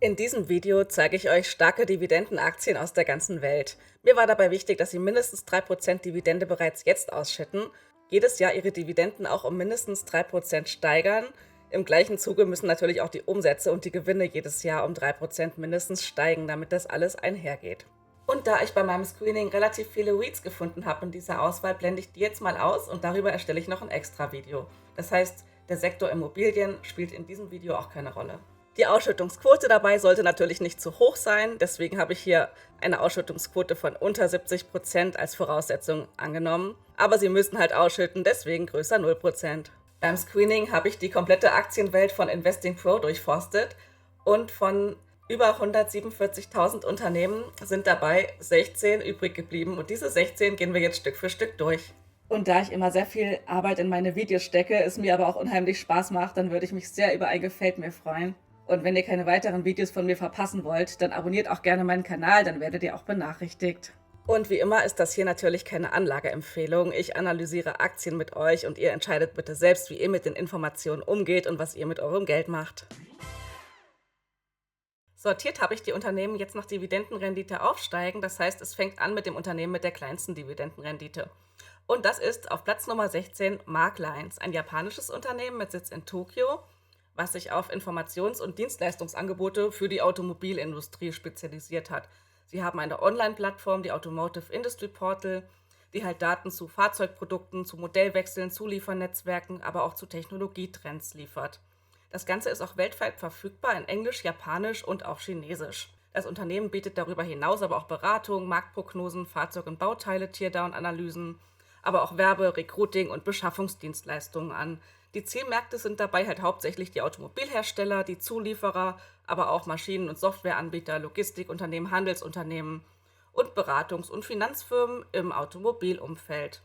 In diesem Video zeige ich euch starke Dividendenaktien aus der ganzen Welt. Mir war dabei wichtig, dass sie mindestens 3% Dividende bereits jetzt ausschütten, jedes Jahr ihre Dividenden auch um mindestens 3% steigern. Im gleichen Zuge müssen natürlich auch die Umsätze und die Gewinne jedes Jahr um 3% mindestens steigen, damit das alles einhergeht. Und da ich bei meinem Screening relativ viele REITs gefunden habe in dieser Auswahl, blende ich die jetzt mal aus und darüber erstelle ich noch ein extra Video. Das heißt, der Sektor Immobilien spielt in diesem Video auch keine Rolle. Die Ausschüttungsquote dabei sollte natürlich nicht zu hoch sein, deswegen habe ich hier eine Ausschüttungsquote von unter 70% als Voraussetzung angenommen. Aber sie müssen halt ausschütten, deswegen größer 0%. Beim Screening habe ich die komplette Aktienwelt von Investing Pro durchforstet und von über 147.000 Unternehmen sind dabei 16 übrig geblieben und diese 16 gehen wir jetzt Stück für Stück durch. Und da ich immer sehr viel Arbeit in meine Videos stecke, es mir aber auch unheimlich Spaß macht, dann würde ich mich sehr über ein Gefällt mir freuen. Und wenn ihr keine weiteren Videos von mir verpassen wollt, dann abonniert auch gerne meinen Kanal, dann werdet ihr auch benachrichtigt. Und wie immer ist das hier natürlich keine Anlageempfehlung. Ich analysiere Aktien mit euch und ihr entscheidet bitte selbst, wie ihr mit den Informationen umgeht und was ihr mit eurem Geld macht. Sortiert habe ich die Unternehmen jetzt nach Dividendenrendite aufsteigen, das heißt, es fängt an mit dem Unternehmen mit der kleinsten Dividendenrendite. Und das ist auf Platz Nummer 16 Marklines, ein japanisches Unternehmen mit Sitz in Tokio, was sich auf Informations- und Dienstleistungsangebote für die Automobilindustrie spezialisiert hat. Sie haben eine Online-Plattform, die Automotive Industry Portal, die halt Daten zu Fahrzeugprodukten, zu Modellwechseln, zu Liefernetzwerken, aber auch zu Technologietrends liefert. Das Ganze ist auch weltweit verfügbar in Englisch, Japanisch und auch Chinesisch. Das Unternehmen bietet darüber hinaus aber auch Beratung, Marktprognosen, Fahrzeug- und Bauteile, Teardown-Analysen, aber auch Werbe-, Recruiting- und Beschaffungsdienstleistungen an. Die Zielmärkte sind dabei halt hauptsächlich die Automobilhersteller, die Zulieferer, aber auch Maschinen- und Softwareanbieter, Logistikunternehmen, Handelsunternehmen und Beratungs- und Finanzfirmen im Automobilumfeld.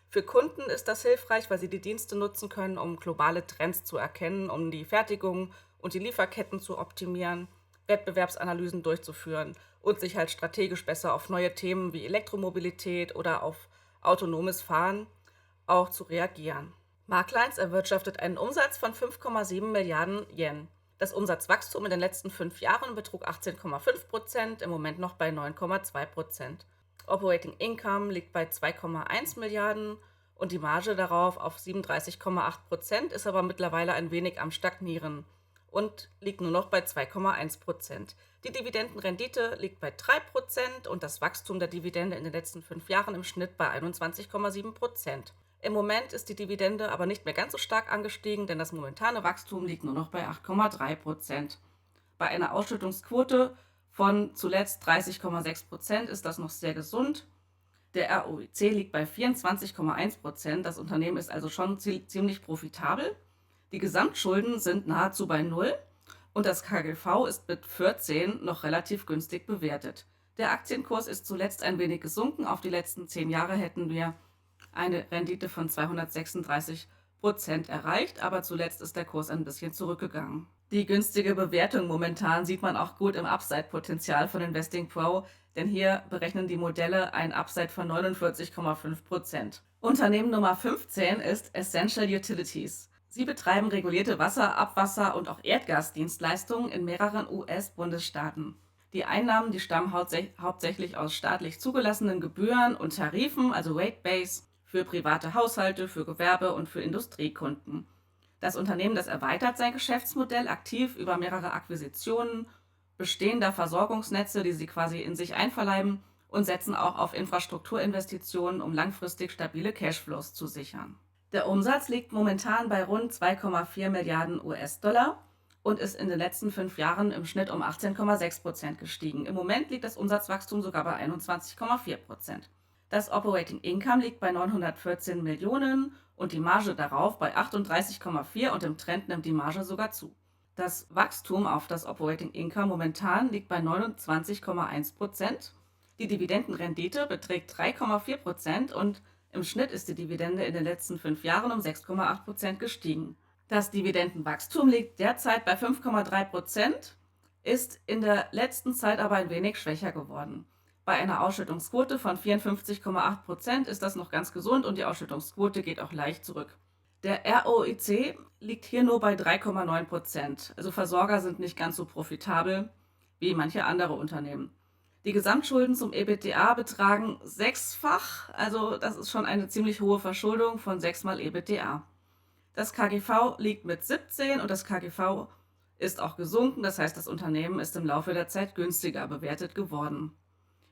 Für Kunden ist das hilfreich, weil sie die Dienste nutzen können, um globale Trends zu erkennen, um die Fertigung und die Lieferketten zu optimieren, Wettbewerbsanalysen durchzuführen und sich halt strategisch besser auf neue Themen wie Elektromobilität oder auf autonomes Fahren auch zu reagieren. Marklines erwirtschaftet einen Umsatz von 5,7 Milliarden Yen. Das Umsatzwachstum in den letzten 5 Jahren betrug 18,5%, im Moment noch bei 9,2%. Operating Income liegt bei 2,1 Milliarden und die Marge darauf auf 37,8%, ist aber mittlerweile ein wenig am Stagnieren und liegt nur noch bei 2,1%. Die Dividendenrendite liegt bei 3% und das Wachstum der Dividende in den letzten 5 Jahren im Schnitt bei 21,7%. Im Moment ist die Dividende aber nicht mehr ganz so stark angestiegen, denn das momentane Wachstum liegt nur noch bei 8,3%. Bei einer Ausschüttungsquote von zuletzt 30,6% ist das noch sehr gesund. Der ROIC liegt bei 24,1%. Das Unternehmen ist also schon ziemlich profitabel. Die Gesamtschulden sind nahezu bei Null und das KGV ist mit 14 noch relativ günstig bewertet. Der Aktienkurs ist zuletzt ein wenig gesunken. Auf die letzten 10 Jahre hätten wir eine Rendite von 236% erreicht, aber zuletzt ist der Kurs ein bisschen zurückgegangen. Die günstige Bewertung momentan sieht man auch gut im Upside-Potenzial von Investing Pro, denn hier berechnen die Modelle ein Upside von 49,5%. Unternehmen Nummer 15 ist Essential Utilities. Sie betreiben regulierte Wasser-, Abwasser- und auch Erdgasdienstleistungen in mehreren US-Bundesstaaten. Die Einnahmen, die stammen hauptsächlich aus staatlich zugelassenen Gebühren und Tarifen, also Rate Base, für private Haushalte, für Gewerbe und für Industriekunden. Das Unternehmen, das erweitert sein Geschäftsmodell aktiv über mehrere Akquisitionen bestehender Versorgungsnetze, die sie quasi in sich einverleiben, und setzen auch auf Infrastrukturinvestitionen, um langfristig stabile Cashflows zu sichern. Der Umsatz liegt momentan bei rund 2,4 Milliarden US-Dollar und ist in den letzten 5 Jahren im Schnitt um 18,6% gestiegen. Im Moment liegt das Umsatzwachstum sogar bei 21,4%. Das Operating Income liegt bei 914 Millionen und die Marge darauf bei 38,4 und im Trend nimmt die Marge sogar zu. Das Wachstum auf das Operating Income momentan liegt bei 29,1%. Die Dividendenrendite beträgt 3,4% und im Schnitt ist die Dividende in den letzten 5 Jahren um 6,8% gestiegen. Das Dividendenwachstum liegt derzeit bei 5,3%, ist in der letzten Zeit aber ein wenig schwächer geworden. Bei einer Ausschüttungsquote von 54,8% ist das noch ganz gesund und die Ausschüttungsquote geht auch leicht zurück. Der ROIC liegt hier nur bei 3,9%. Also Versorger sind nicht ganz so profitabel. wie manche andere Unternehmen. Die Gesamtschulden zum EBITDA betragen 6-fach, also das ist schon eine ziemlich hohe Verschuldung von 6 mal EBITDA. Das KGV liegt mit 17 und das KGV ist auch gesunken, das heißt, das Unternehmen ist im Laufe der Zeit günstiger bewertet geworden.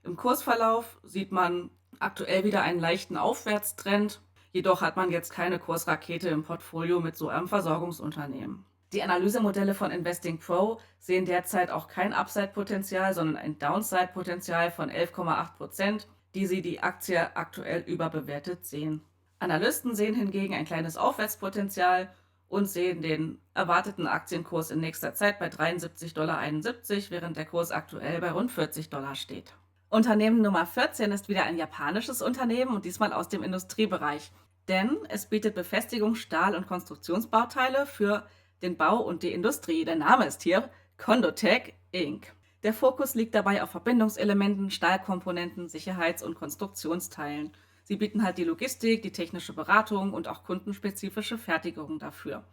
Im Kursverlauf sieht man aktuell wieder einen leichten Aufwärtstrend, jedoch hat man jetzt keine Kursrakete im Portfolio mit so einem Versorgungsunternehmen. Die Analysemodelle von Investing Pro sehen derzeit auch kein Upside-Potenzial, sondern ein Downside-Potenzial von 11,8%, die sie die Aktie aktuell überbewertet sehen. Analysten sehen hingegen ein kleines Aufwärtspotenzial und sehen den erwarteten Aktienkurs in nächster Zeit bei 73,71 $, während der Kurs aktuell bei rund 40 $ steht. Unternehmen Nummer 14 ist wieder ein japanisches Unternehmen und diesmal aus dem Industriebereich, denn es bietet Befestigungs-, Stahl- und Konstruktionsbauteile für den Bau und die Industrie. Der Name ist hier Condotech Inc. Der Fokus liegt dabei auf Verbindungselementen, Stahlkomponenten, Sicherheits- und Konstruktionsteilen. Sie bieten halt die Logistik, die technische Beratung und auch kundenspezifische Fertigung dafür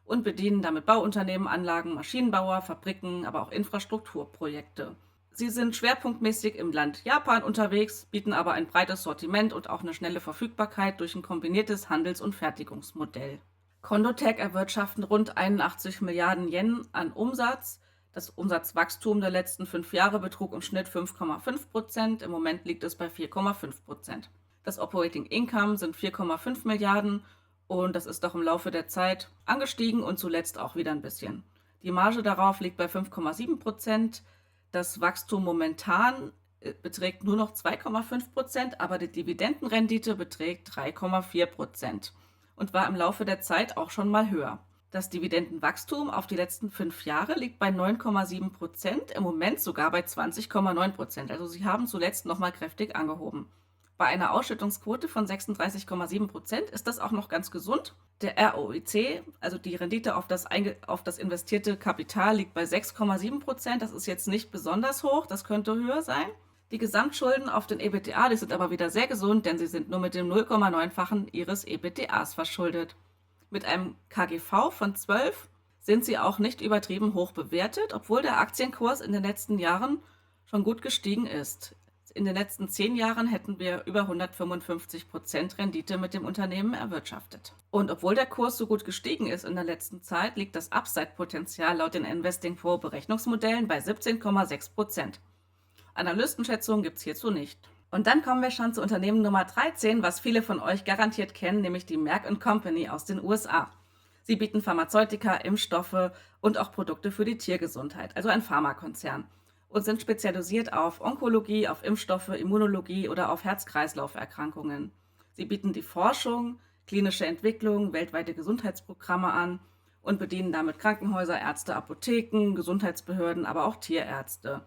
und bedienen damit Bauunternehmen, Anlagen, Maschinenbauer, Fabriken, aber auch Infrastrukturprojekte. Sie sind schwerpunktmäßig im Land Japan unterwegs, bieten aber ein breites Sortiment und auch eine schnelle Verfügbarkeit durch ein kombiniertes Handels- und Fertigungsmodell. Condotech erwirtschaftet rund 81 Milliarden Yen an Umsatz. Das Umsatzwachstum der letzten 5 Jahre betrug im Schnitt 5,5%, im Moment liegt es bei 4,5%. Das Operating Income sind 4,5 Milliarden und das ist doch im Laufe der Zeit angestiegen und zuletzt auch wieder ein bisschen. Die Marge darauf liegt bei 5,7%. Das Wachstum momentan beträgt nur noch 2,5%, aber die Dividendenrendite beträgt 3,4% und war im Laufe der Zeit auch schon mal höher. Das Dividendenwachstum auf die letzten 5 Jahre liegt bei 9,7%, im Moment sogar bei 20,9%. Also sie haben zuletzt nochmal kräftig angehoben. Bei einer Ausschüttungsquote von 36,7% ist das auch noch ganz gesund. Der ROIC, also die Rendite auf das investierte Kapital, liegt bei 6,7%. Das ist jetzt nicht besonders hoch, das könnte höher sein. Die Gesamtschulden auf den EBITDA, die sind aber wieder sehr gesund, denn sie sind nur mit dem 0,9-fachen ihres EBITDAs verschuldet. Mit einem KGV von 12 sind sie auch nicht übertrieben hoch bewertet, obwohl der Aktienkurs in den letzten Jahren schon gut gestiegen ist. In den letzten 10 Jahren hätten wir über 155% Rendite mit dem Unternehmen erwirtschaftet. Und obwohl der Kurs so gut gestiegen ist in der letzten Zeit, liegt das Upside-Potenzial laut den Investing Pro Berechnungsmodellen bei 17,6%. Analystenschätzungen gibt es hierzu nicht. Und dann kommen wir schon zu Unternehmen Nummer 13, was viele von euch garantiert kennen, nämlich die Merck & Company aus den USA. Sie bieten Pharmazeutika, Impfstoffe und auch Produkte für die Tiergesundheit, also ein Pharmakonzern, und sind spezialisiert auf Onkologie, auf Impfstoffe, Immunologie oder auf Herz-Kreislauf-Erkrankungen. Sie bieten die Forschung, klinische Entwicklung, weltweite Gesundheitsprogramme an und bedienen damit Krankenhäuser, Ärzte, Apotheken, Gesundheitsbehörden, aber auch Tierärzte.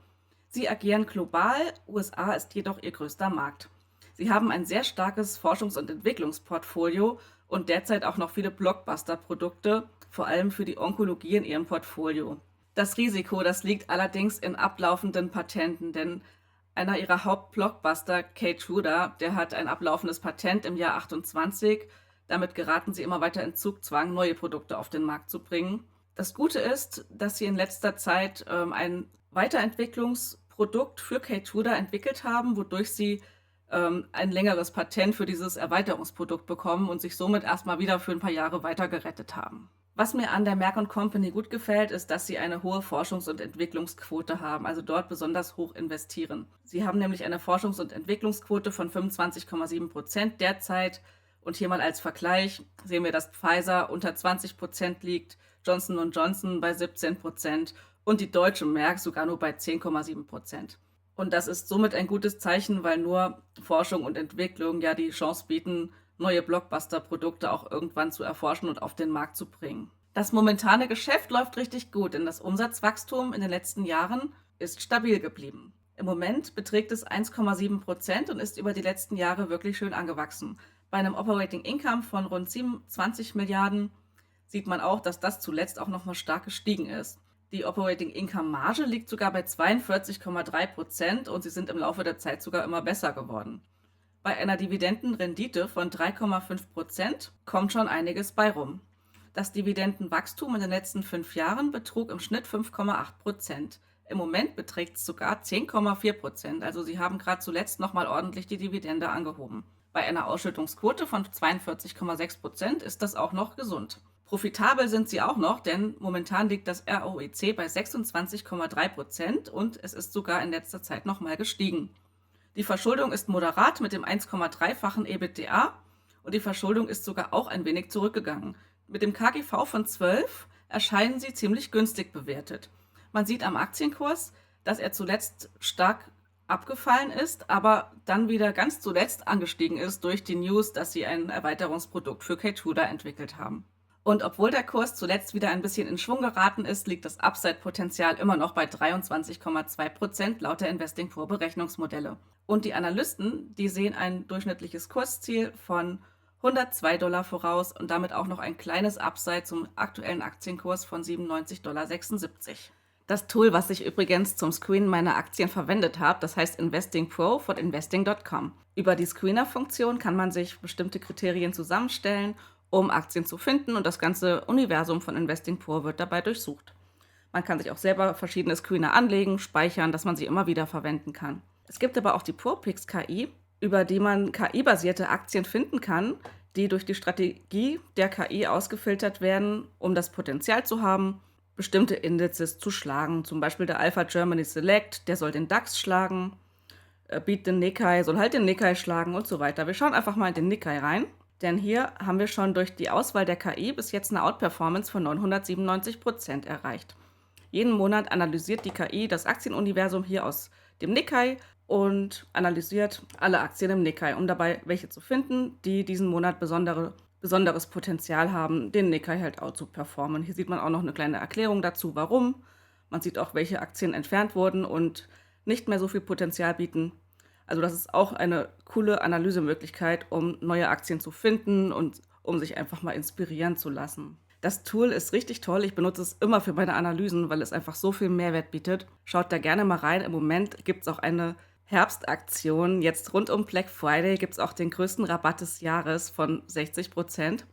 Sie agieren global, USA ist jedoch ihr größter Markt. Sie haben ein sehr starkes Forschungs- und Entwicklungsportfolio und derzeit auch noch viele Blockbuster-Produkte, vor allem für die Onkologie in ihrem Portfolio. Das Risiko, das liegt allerdings in ablaufenden Patenten, denn einer ihrer Hauptblockbuster, Keytruda, der hat ein ablaufendes Patent im Jahr 28. Damit geraten sie immer weiter in Zugzwang, neue Produkte auf den Markt zu bringen. Das Gute ist, dass sie in letzter Zeit ein Weiterentwicklungsprodukt für Keytruda entwickelt haben, wodurch sie ein längeres Patent für dieses Erweiterungsprodukt bekommen und sich somit erstmal wieder für ein paar Jahre weiter gerettet haben. Was mir an der Merck & Company gut gefällt, ist, dass sie eine hohe Forschungs- und Entwicklungsquote haben, also dort besonders hoch investieren. Sie haben nämlich eine Forschungs- und Entwicklungsquote von 25,7% derzeit. Und hier mal als Vergleich sehen wir, dass Pfizer unter 20% liegt, Johnson & Johnson bei 17% und die deutsche Merck sogar nur bei 10,7%. Und das ist somit ein gutes Zeichen, weil nur Forschung und Entwicklung ja die Chance bieten, neue Blockbuster-Produkte auch irgendwann zu erforschen und auf den Markt zu bringen. Das momentane Geschäft läuft richtig gut, denn das Umsatzwachstum in den letzten Jahren ist stabil geblieben. Im Moment beträgt es 1,7% und ist über die letzten Jahre wirklich schön angewachsen. Bei einem Operating Income von rund 27 Milliarden sieht man auch, dass das zuletzt auch nochmal stark gestiegen ist. Die Operating Income Marge liegt sogar bei 42,3% und sie sind im Laufe der Zeit sogar immer besser geworden. Bei einer Dividendenrendite von 3,5% kommt schon einiges bei rum. Das Dividendenwachstum in den letzten 5 Jahren betrug im Schnitt 5,8%. Im Moment beträgt es sogar 10,4%. Also sie haben gerade zuletzt nochmal ordentlich die Dividende angehoben. Bei einer Ausschüttungsquote von 42,6% ist das auch noch gesund. Profitabel sind sie auch noch, denn momentan liegt das ROIC bei 26,3% und es ist sogar in letzter Zeit nochmal gestiegen. Die Verschuldung ist moderat mit dem 1,3-fachen EBITDA und die Verschuldung ist sogar auch ein wenig zurückgegangen. Mit dem KGV von 12 erscheinen sie ziemlich günstig bewertet. Man sieht am Aktienkurs, dass er zuletzt stark abgefallen ist, aber dann wieder ganz zuletzt angestiegen ist durch die News, dass sie ein Erweiterungsprodukt für Keytruda entwickelt haben. Und obwohl der Kurs zuletzt wieder ein bisschen in Schwung geraten ist, liegt das Upside-Potenzial immer noch bei 23,2% laut der Investing Pro Berechnungsmodelle. Und die Analysten, die sehen ein durchschnittliches Kursziel von $102 voraus und damit auch noch ein kleines Upside zum aktuellen Aktienkurs von $97,76. Das Tool, was ich übrigens zum Screenen meiner Aktien verwendet habe, das heißt Investing Pro von investing.com. Über die Screener-Funktion kann man sich bestimmte Kriterien zusammenstellen, um Aktien zu finden, und das ganze Universum von Investing Pro wird dabei durchsucht. Man kann sich auch selber verschiedene Screener anlegen, speichern, dass man sie immer wieder verwenden kann. Es gibt aber auch die ProPix KI, über die man KI-basierte Aktien finden kann, die durch die Strategie der KI ausgefiltert werden, um das Potenzial zu haben, bestimmte Indizes zu schlagen. Zum Beispiel der Alpha Germany Select, der soll den DAX schlagen, Beat den Nikkei soll halt den Nikkei schlagen und so weiter. Wir schauen einfach mal in den Nikkei rein. Denn hier haben wir schon durch die Auswahl der KI bis jetzt eine Outperformance von 997% erreicht. Jeden Monat analysiert die KI das Aktienuniversum hier aus dem Nikkei und analysiert alle Aktien im Nikkei, um dabei welche zu finden, die diesen Monat besonderes Potenzial haben, den Nikkei halt auch zu performen. Hier sieht man auch noch eine kleine Erklärung dazu, warum. Man sieht auch, welche Aktien entfernt wurden und nicht mehr so viel Potenzial bieten. Also das ist auch eine coole Analysemöglichkeit, um neue Aktien zu finden und um sich einfach mal inspirieren zu lassen. Das Tool ist richtig toll. Ich benutze es immer für meine Analysen, weil es einfach so viel Mehrwert bietet. Schaut da gerne mal rein. Im Moment gibt es auch eine Herbstaktion. Jetzt rund um Black Friday gibt es auch den größten Rabatt des Jahres von 60%.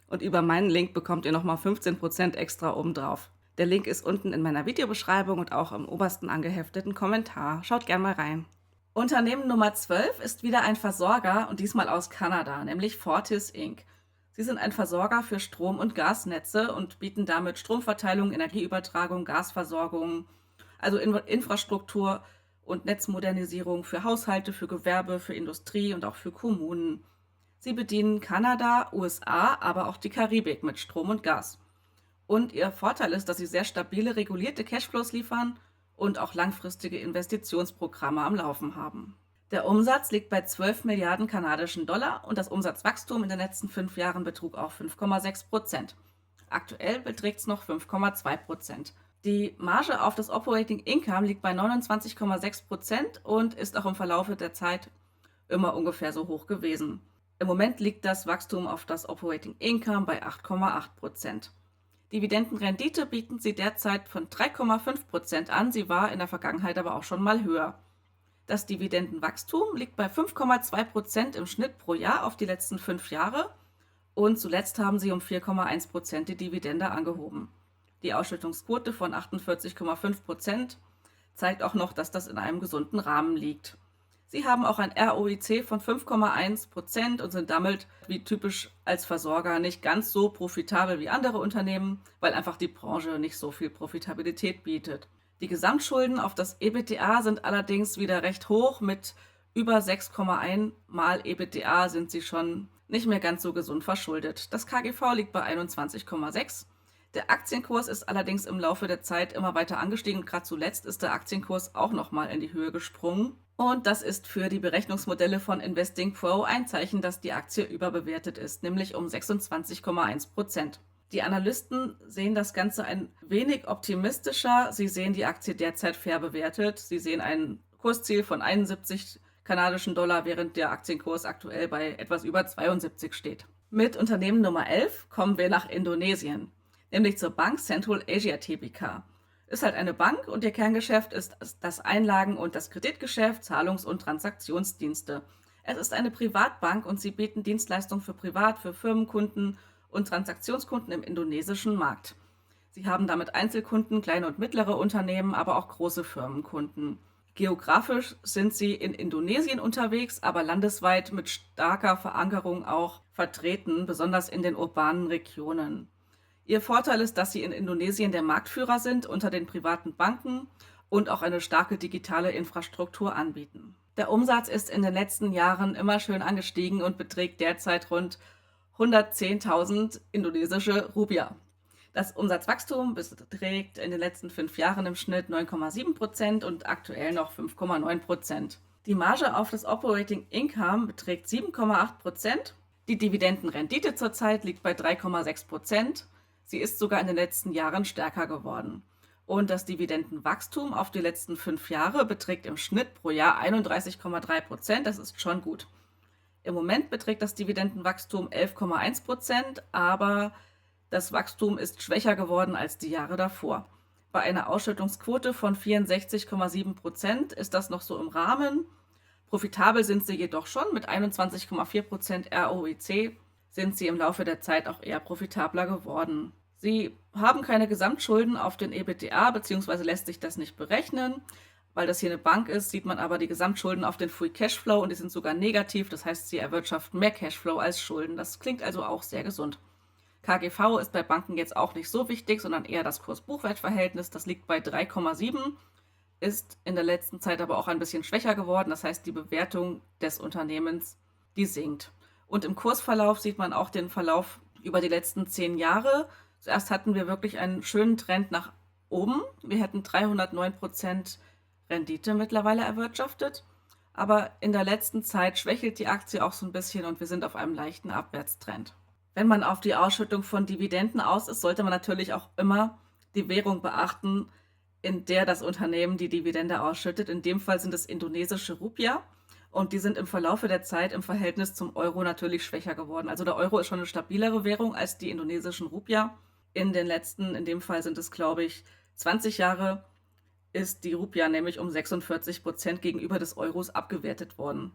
Und über meinen Link bekommt ihr nochmal 15% extra obendrauf. Der Link ist unten in meiner Videobeschreibung und auch im obersten angehefteten Kommentar. Schaut gerne mal rein. Unternehmen Nummer 12 ist wieder ein Versorger und diesmal aus Kanada, nämlich Fortis Inc. Sie sind ein Versorger für Strom- und Gasnetze und bieten damit Stromverteilung, Energieübertragung, Gasversorgung, also Infrastruktur und Netzmodernisierung für Haushalte, für Gewerbe, für Industrie und auch für Kommunen. Sie bedienen Kanada, USA, aber auch die Karibik mit Strom und Gas. Und ihr Vorteil ist, dass sie sehr stabile, regulierte Cashflows liefern und auch langfristige Investitionsprogramme am Laufen haben. Der Umsatz liegt bei 12 Milliarden kanadischen Dollar und das Umsatzwachstum in den letzten 5 Jahren betrug auch 5,6%. Aktuell beträgt es noch 5,2%. Die Marge auf das Operating Income liegt bei 29,6% und ist auch im Verlauf der Zeit immer ungefähr so hoch gewesen. Im Moment liegt das Wachstum auf das Operating Income bei 8,8%. Dividendenrendite bieten sie derzeit von 3,5% an, sie war in der Vergangenheit aber auch schon mal höher. Das Dividendenwachstum liegt bei 5,2% im Schnitt pro Jahr auf die letzten 5 Jahre und zuletzt haben sie um 4,1% die Dividende angehoben. Die Ausschüttungsquote von 48,5% zeigt auch noch, dass das in einem gesunden Rahmen liegt. Sie haben auch ein ROIC von 5,1% und sind damit, wie typisch als Versorger, nicht ganz so profitabel wie andere Unternehmen, weil einfach die Branche nicht so viel Profitabilität bietet. Die Gesamtschulden auf das EBITDA sind allerdings wieder recht hoch. Mit über 6,1 mal EBITDA sind sie schon nicht mehr ganz so gesund verschuldet. Das KGV liegt bei 21,6. Der Aktienkurs ist allerdings im Laufe der Zeit immer weiter angestiegen und gerade zuletzt ist der Aktienkurs auch nochmal in die Höhe gesprungen. Und das ist für die Berechnungsmodelle von Investing Pro ein Zeichen, dass die Aktie überbewertet ist, nämlich um 26,1%. Die Analysten sehen das Ganze ein wenig optimistischer. Sie sehen die Aktie derzeit fair bewertet. Sie sehen ein Kursziel von 71 kanadischen Dollar, während der Aktienkurs aktuell bei etwas über 72 steht. Mit Unternehmen Nummer 11 kommen wir nach Indonesien, nämlich zur Bank Central Asia Tbk. Ist halt eine Bank und ihr Kerngeschäft ist das Einlagen- und das Kreditgeschäft, Zahlungs- und Transaktionsdienste. Es ist eine Privatbank und sie bieten Dienstleistungen für Privat-, für Firmenkunden und Transaktionskunden im indonesischen Markt. Sie haben damit Einzelkunden, kleine und mittlere Unternehmen, aber auch große Firmenkunden. Geografisch sind sie in Indonesien unterwegs, aber landesweit mit starker Verankerung auch vertreten, besonders in den urbanen Regionen. Ihr Vorteil ist, dass sie in Indonesien der Marktführer sind unter den privaten Banken und auch eine starke digitale Infrastruktur anbieten. Der Umsatz ist in den letzten Jahren immer schön angestiegen und beträgt derzeit rund 110.000 indonesische Rupiah. Das Umsatzwachstum beträgt in den letzten 5 Jahren im Schnitt 9,7% und aktuell noch 5,9%. Die Marge auf das Operating Income beträgt 7,8%. Die Dividendenrendite zurzeit liegt bei 3,6%. Sie ist sogar in den letzten Jahren stärker geworden. Und das Dividendenwachstum auf die letzten 5 Jahre beträgt im Schnitt pro Jahr 31,3%. Das ist schon gut. Im Moment beträgt das Dividendenwachstum 11,1%, aber das Wachstum ist schwächer geworden als die Jahre davor. Bei einer Ausschüttungsquote von 64,7% ist das noch so im Rahmen. Profitabel sind sie jedoch schon. Mit 21,4% ROIC sind sie im Laufe der Zeit auch eher profitabler geworden. Sie haben keine Gesamtschulden auf den EBITDA, beziehungsweise lässt sich das nicht berechnen. Weil das hier eine Bank ist, sieht man aber die Gesamtschulden auf den Free Cashflow und die sind sogar negativ. Das heißt, sie erwirtschaften mehr Cashflow als Schulden. Das klingt also auch sehr gesund. KGV ist bei Banken jetzt auch nicht so wichtig, sondern eher das Kurs-Buchwert-Verhältnis. Das liegt bei 3,7, ist in der letzten Zeit aber auch ein bisschen schwächer geworden. Das heißt, die Bewertung des Unternehmens, die sinkt. Und im Kursverlauf sieht man auch den Verlauf über die letzten 10 Jahre. Zuerst hatten wir wirklich einen schönen Trend nach oben. Wir hätten 309% Rendite mittlerweile erwirtschaftet. Aber in der letzten Zeit schwächelt die Aktie auch so ein bisschen und wir sind auf einem leichten Abwärtstrend. Wenn man auf die Ausschüttung von Dividenden aus ist, sollte man natürlich auch immer die Währung beachten, in der das Unternehmen die Dividende ausschüttet. In dem Fall sind es indonesische Rupiah und die sind im Verlaufe der Zeit im Verhältnis zum Euro natürlich schwächer geworden. Also der Euro ist schon eine stabilere Währung als die indonesischen Rupiah. In dem Fall sind es, glaube ich, 20 Jahre, ist die Rupiah nämlich um 46% gegenüber des Euros abgewertet worden.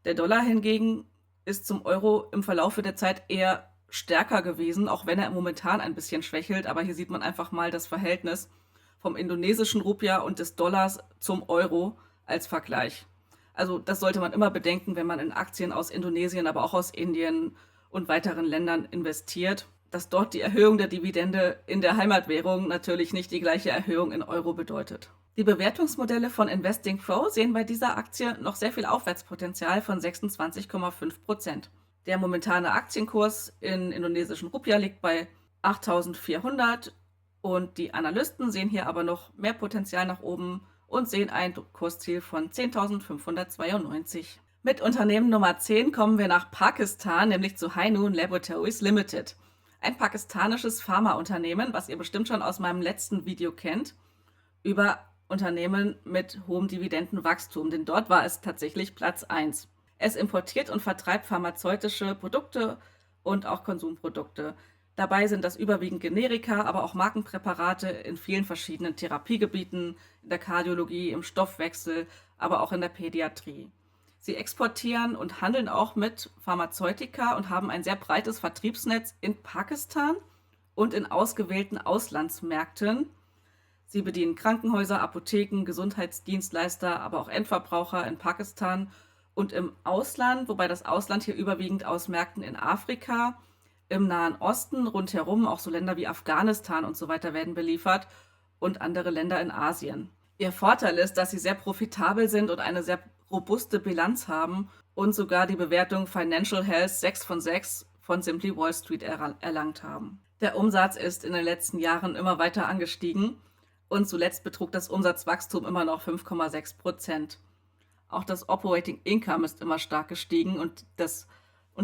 Der Dollar hingegen ist zum Euro im Verlaufe der Zeit eher stärker gewesen, auch wenn er momentan ein bisschen schwächelt. Aber hier sieht man einfach mal das Verhältnis vom indonesischen Rupiah und des Dollars zum Euro als Vergleich. Also das sollte man immer bedenken, wenn man in Aktien aus Indonesien, aber auch aus Indien und weiteren Ländern investiert, dass dort die Erhöhung der Dividende in der Heimatwährung natürlich nicht die gleiche Erhöhung in Euro bedeutet. Die Bewertungsmodelle von Investing Pro sehen bei dieser Aktie noch sehr viel Aufwärtspotenzial von 26,5%. Der momentane Aktienkurs in indonesischen Rupiah liegt bei 8.400 und die Analysten sehen hier aber noch mehr Potenzial nach oben und sehen ein Kursziel von 10.592. Mit Unternehmen Nummer 10 kommen wir nach Pakistan, nämlich zu Heinun Laboratories Limited. Ein pakistanisches Pharmaunternehmen, was ihr bestimmt schon aus meinem letzten Video kennt, über Unternehmen mit hohem Dividendenwachstum, denn dort war es tatsächlich Platz 1. Es importiert und vertreibt pharmazeutische Produkte und auch Konsumprodukte. Dabei sind das überwiegend Generika, aber auch Markenpräparate in vielen verschiedenen Therapiegebieten, in der Kardiologie, im Stoffwechsel, aber auch in der Pädiatrie. Sie exportieren und handeln auch mit Pharmazeutika und haben ein sehr breites Vertriebsnetz in Pakistan und in ausgewählten Auslandsmärkten. Sie bedienen Krankenhäuser, Apotheken, Gesundheitsdienstleister, aber auch Endverbraucher in Pakistan und im Ausland, wobei das Ausland hier überwiegend aus Märkten in Afrika, im Nahen Osten rundherum, auch so Länder wie Afghanistan und so weiter werden beliefert und andere Länder in Asien. Ihr Vorteil ist, dass sie sehr profitabel sind und eine sehr robuste Bilanz haben und sogar die Bewertung Financial Health 6 von 6 von Simply Wall Street erlangt haben. Der Umsatz ist in den letzten Jahren immer weiter angestiegen und zuletzt betrug das Umsatzwachstum immer noch 5,6%. Auch das Operating Income ist immer stark gestiegen und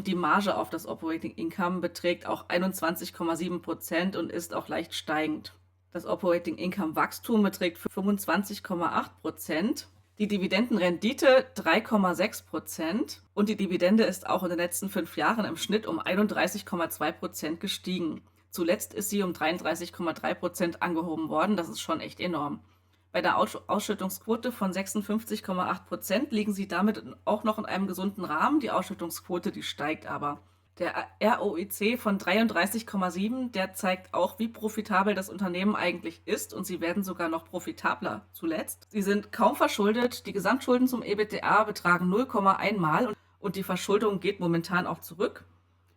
die Marge auf das Operating Income beträgt auch 21,7% und ist auch leicht steigend. Das Operating Income Wachstum beträgt 25,8%, die Dividendenrendite 3,6% und die Dividende ist auch in den letzten 5 Jahren im Schnitt um 31,2% gestiegen. Zuletzt ist sie um 33,3% angehoben worden, das ist schon echt enorm. Bei der Ausschüttungsquote von 56,8% liegen sie damit auch noch in einem gesunden Rahmen. Die Ausschüttungsquote, die steigt aber. Der ROIC von 33,7, der zeigt auch, wie profitabel das Unternehmen eigentlich ist, und sie werden sogar noch profitabler zuletzt. Sie sind kaum verschuldet, die Gesamtschulden zum EBITDA betragen 0,1 Mal und die Verschuldung geht momentan auch zurück.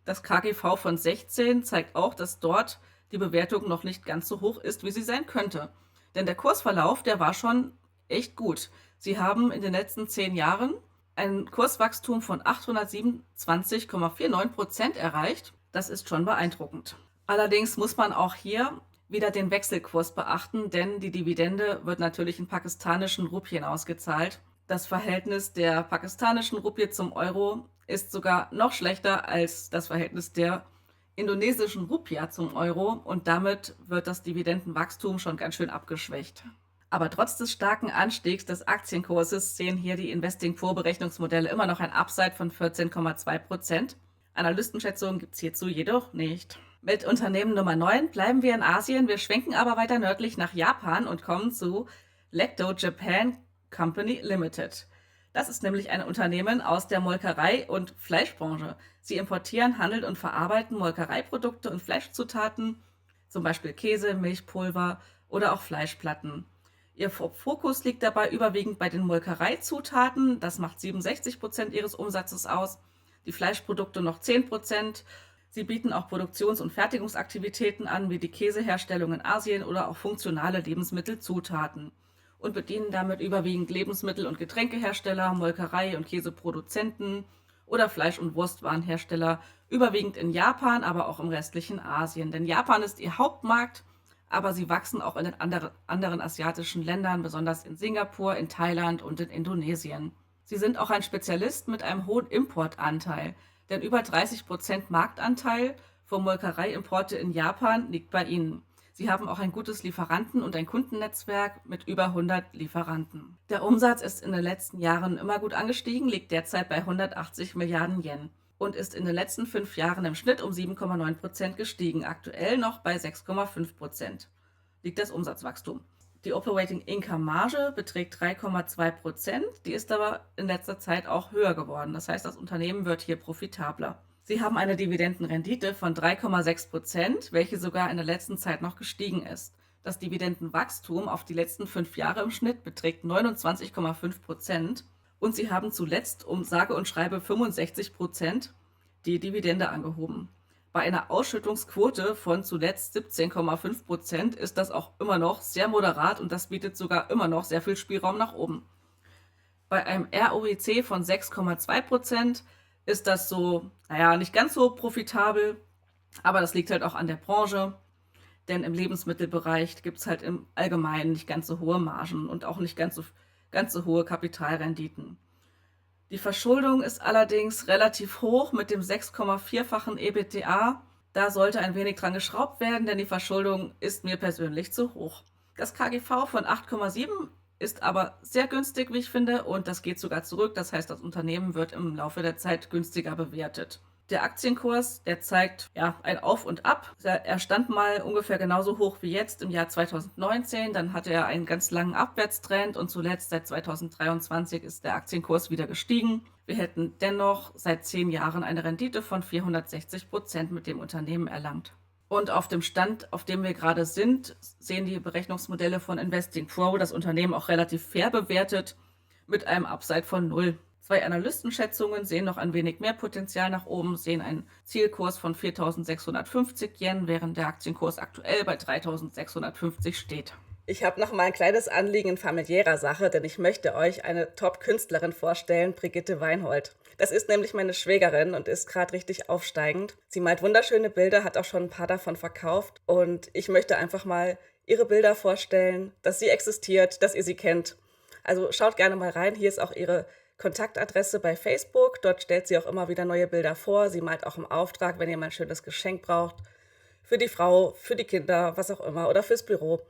Das KGV von 16 zeigt auch, dass dort die Bewertung noch nicht ganz so hoch ist, wie sie sein könnte. Denn der Kursverlauf, der war schon echt gut. Sie haben in den letzten 10 Jahren ein Kurswachstum von 827,49% erreicht. Das ist schon beeindruckend. Allerdings muss man auch hier wieder den Wechselkurs beachten, denn die Dividende wird natürlich in pakistanischen Rupien ausgezahlt. Das Verhältnis der pakistanischen Rupie zum Euro ist sogar noch schlechter als das Verhältnis der indonesischen Rupia zum Euro, und damit wird das Dividendenwachstum schon ganz schön abgeschwächt. Aber trotz des starken Anstiegs des Aktienkurses sehen hier die Investing-Vorberechnungsmodelle immer noch ein Upside von 14,2%. Analystenschätzungen gibt es hierzu jedoch nicht. Mit Unternehmen Nummer 9 bleiben wir in Asien, wir schwenken aber weiter nördlich nach Japan und kommen zu Lecto Japan Company Limited. Das ist nämlich ein Unternehmen aus der Molkerei- und Fleischbranche. Sie importieren, handeln und verarbeiten Molkereiprodukte und Fleischzutaten, zum Beispiel Käse, Milchpulver oder auch Fleischplatten. Ihr Fokus liegt dabei überwiegend bei den Molkereizutaten, das macht 67% ihres Umsatzes aus, die Fleischprodukte noch 10%. Sie bieten auch Produktions- und Fertigungsaktivitäten an, wie die Käseherstellung in Asien oder auch funktionale Lebensmittelzutaten, und bedienen damit überwiegend Lebensmittel- und Getränkehersteller, Molkerei- und Käseproduzenten oder Fleisch- und Wurstwarenhersteller, überwiegend in Japan, aber auch im restlichen Asien. Denn Japan ist ihr Hauptmarkt, aber sie wachsen auch in den anderen asiatischen Ländern, besonders in Singapur, in Thailand und in Indonesien. Sie sind auch ein Spezialist mit einem hohen Importanteil, denn über 30% Marktanteil für Molkereiimporte in Japan liegt bei ihnen. Sie haben auch ein gutes Lieferanten- und ein Kundennetzwerk mit über 100 Lieferanten. Der Umsatz ist in den letzten Jahren immer gut angestiegen, liegt derzeit bei 180 Milliarden Yen und ist in den letzten 5 Jahren im Schnitt um 7,9% gestiegen. Aktuell noch bei 6,5% liegt das Umsatzwachstum. Die Operating Income Marge beträgt 3,2%, die ist aber in letzter Zeit auch höher geworden. Das heißt, das Unternehmen wird hier profitabler. Sie haben eine Dividendenrendite von 3,6%, welche sogar in der letzten Zeit noch gestiegen ist. Das Dividendenwachstum auf die letzten 5 Jahre im Schnitt beträgt 29,5% und sie haben zuletzt um sage und schreibe 65% die Dividende angehoben. Bei einer Ausschüttungsquote von zuletzt 17,5% ist das auch immer noch sehr moderat und das bietet sogar immer noch sehr viel Spielraum nach oben. Bei einem ROIC von 6,2% ist das so, naja, nicht ganz so profitabel, aber das liegt halt auch an der Branche, denn im Lebensmittelbereich gibt es halt im Allgemeinen nicht ganz so hohe Margen und auch nicht ganz so hohe Kapitalrenditen. Die Verschuldung ist allerdings relativ hoch mit dem 6,4-fachen EBITDA. Da sollte ein wenig dran geschraubt werden, denn die Verschuldung ist mir persönlich zu hoch. Das KGV von 8,7 ist aber sehr günstig, wie ich finde, und das geht sogar zurück. Das heißt, das Unternehmen wird im Laufe der Zeit günstiger bewertet. Der Aktienkurs, der zeigt ja ein Auf und Ab. Er stand mal ungefähr genauso hoch wie jetzt im Jahr 2019. Dann hatte er einen ganz langen Abwärtstrend und zuletzt seit 2023 ist der Aktienkurs wieder gestiegen. Wir hätten dennoch seit 10 Jahren eine Rendite von 460% mit dem Unternehmen erlangt. Und auf dem Stand, auf dem wir gerade sind, sehen die Berechnungsmodelle von Investing Pro das Unternehmen auch relativ fair bewertet mit einem Upside von 0. 2 Analystenschätzungen sehen noch ein wenig mehr Potenzial nach oben, sehen einen Zielkurs von 4.650 Yen, während der Aktienkurs aktuell bei 3.650 steht. Ich habe noch mal ein kleines Anliegen in familiärer Sache, denn ich möchte euch eine Top-Künstlerin vorstellen, Brigitte Weinhold. Das ist nämlich meine Schwägerin und ist gerade richtig aufsteigend. Sie malt wunderschöne Bilder, hat auch schon ein paar davon verkauft. Und ich möchte einfach mal ihre Bilder vorstellen, dass sie existiert, dass ihr sie kennt. Also schaut gerne mal rein. Hier ist auch ihre Kontaktadresse bei Facebook. Dort stellt sie auch immer wieder neue Bilder vor. Sie malt auch im Auftrag, wenn ihr mal ein schönes Geschenk braucht. Für die Frau, für die Kinder, was auch immer, oder fürs Büro.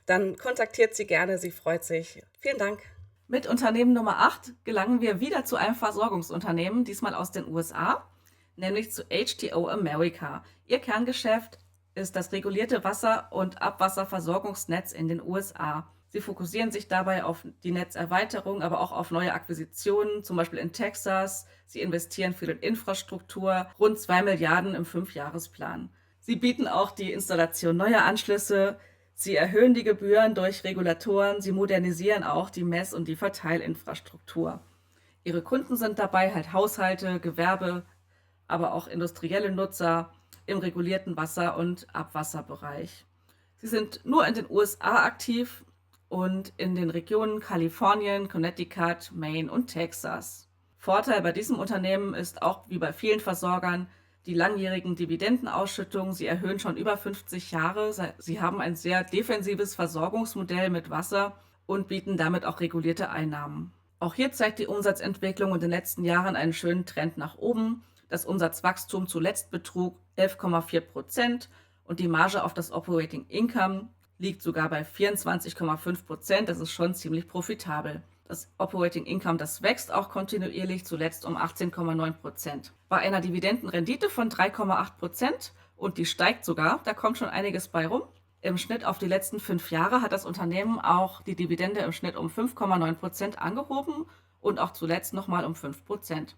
Dann kontaktiert sie gerne, sie freut sich. Vielen Dank. Mit Unternehmen Nummer 8 gelangen wir wieder zu einem Versorgungsunternehmen, diesmal aus den USA, nämlich zu HTO America. Ihr Kerngeschäft ist das regulierte Wasser- und Abwasserversorgungsnetz in den USA. Sie fokussieren sich dabei auf die Netzerweiterung, aber auch auf neue Akquisitionen, zum Beispiel in Texas. Sie investieren viel in Infrastruktur, rund 2 Milliarden im Fünfjahresplan. Sie bieten auch die Installation neuer Anschlüsse. Sie erhöhen die Gebühren durch Regulatoren. Sie modernisieren auch die Mess- und die Verteilinfrastruktur. Ihre Kunden sind dabei halt Haushalte, Gewerbe, aber auch industrielle Nutzer im regulierten Wasser- und Abwasserbereich. Sie sind nur in den USA aktiv und in den Regionen Kalifornien, Connecticut, Maine und Texas. Vorteil bei diesem Unternehmen ist auch wie bei vielen Versorgern die langjährigen Dividendenausschüttungen. Sie erhöhen schon über 50 Jahre. Sie haben ein sehr defensives Versorgungsmodell mit Wasser und bieten damit auch regulierte Einnahmen. Auch hier zeigt die Umsatzentwicklung in den letzten Jahren einen schönen Trend nach oben. Das Umsatzwachstum zuletzt betrug 11,4% und die Marge auf das Operating Income liegt sogar bei 24,5%. Das ist schon ziemlich profitabel. Das Operating Income, das wächst auch kontinuierlich, zuletzt um 18,9%. Bei einer Dividendenrendite von 3,8% und die steigt sogar, da kommt schon einiges bei rum. Im Schnitt auf die letzten 5 Jahre hat das Unternehmen auch die Dividende im Schnitt um 5,9% angehoben und auch zuletzt nochmal um 5%.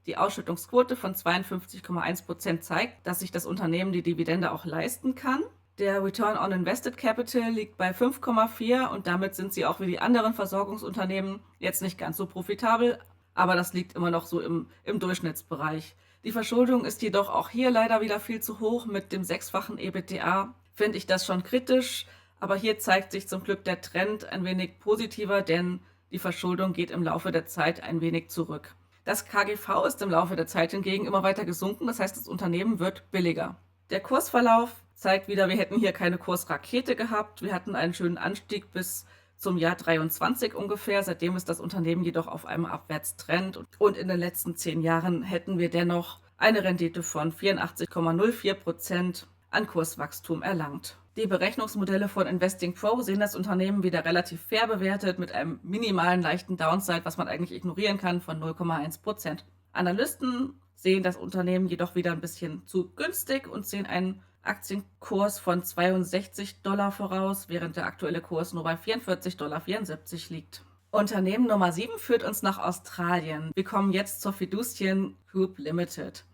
Die Ausschüttungsquote von 52,1% zeigt, dass sich das Unternehmen die Dividende auch leisten kann. Der Return on Invested Capital liegt bei 5,4 und damit sind sie auch wie die anderen Versorgungsunternehmen jetzt nicht ganz so profitabel, aber das liegt immer noch so im Durchschnittsbereich. Die Verschuldung ist jedoch auch hier leider wieder viel zu hoch. Mit dem 6-fachen EBITDA finde ich das schon kritisch, aber hier zeigt sich zum Glück der Trend ein wenig positiver, denn die Verschuldung geht im Laufe der Zeit ein wenig zurück. Das KGV ist im Laufe der Zeit hingegen immer weiter gesunken, das heißt, das Unternehmen wird billiger. Der Kursverlauf zeigt wieder, wir hätten hier keine Kursrakete gehabt. Wir hatten einen schönen Anstieg bis zum Jahr 23 ungefähr. Seitdem ist das Unternehmen jedoch auf einem Abwärtstrend und in den letzten 10 Jahren hätten wir dennoch eine Rendite von 84,04% an Kurswachstum erlangt. Die Berechnungsmodelle von Investing Pro sehen das Unternehmen wieder relativ fair bewertet mit einem minimalen leichten Downside, was man eigentlich ignorieren kann, von 0,1%. Analysten sehen das Unternehmen jedoch wieder ein bisschen zu günstig und sehen einen Aktienkurs von $62 voraus, während der aktuelle Kurs nur bei $44,74 liegt. Unternehmen Nummer 7 führt uns nach Australien. Wir kommen jetzt zur Fiducian Group Limited.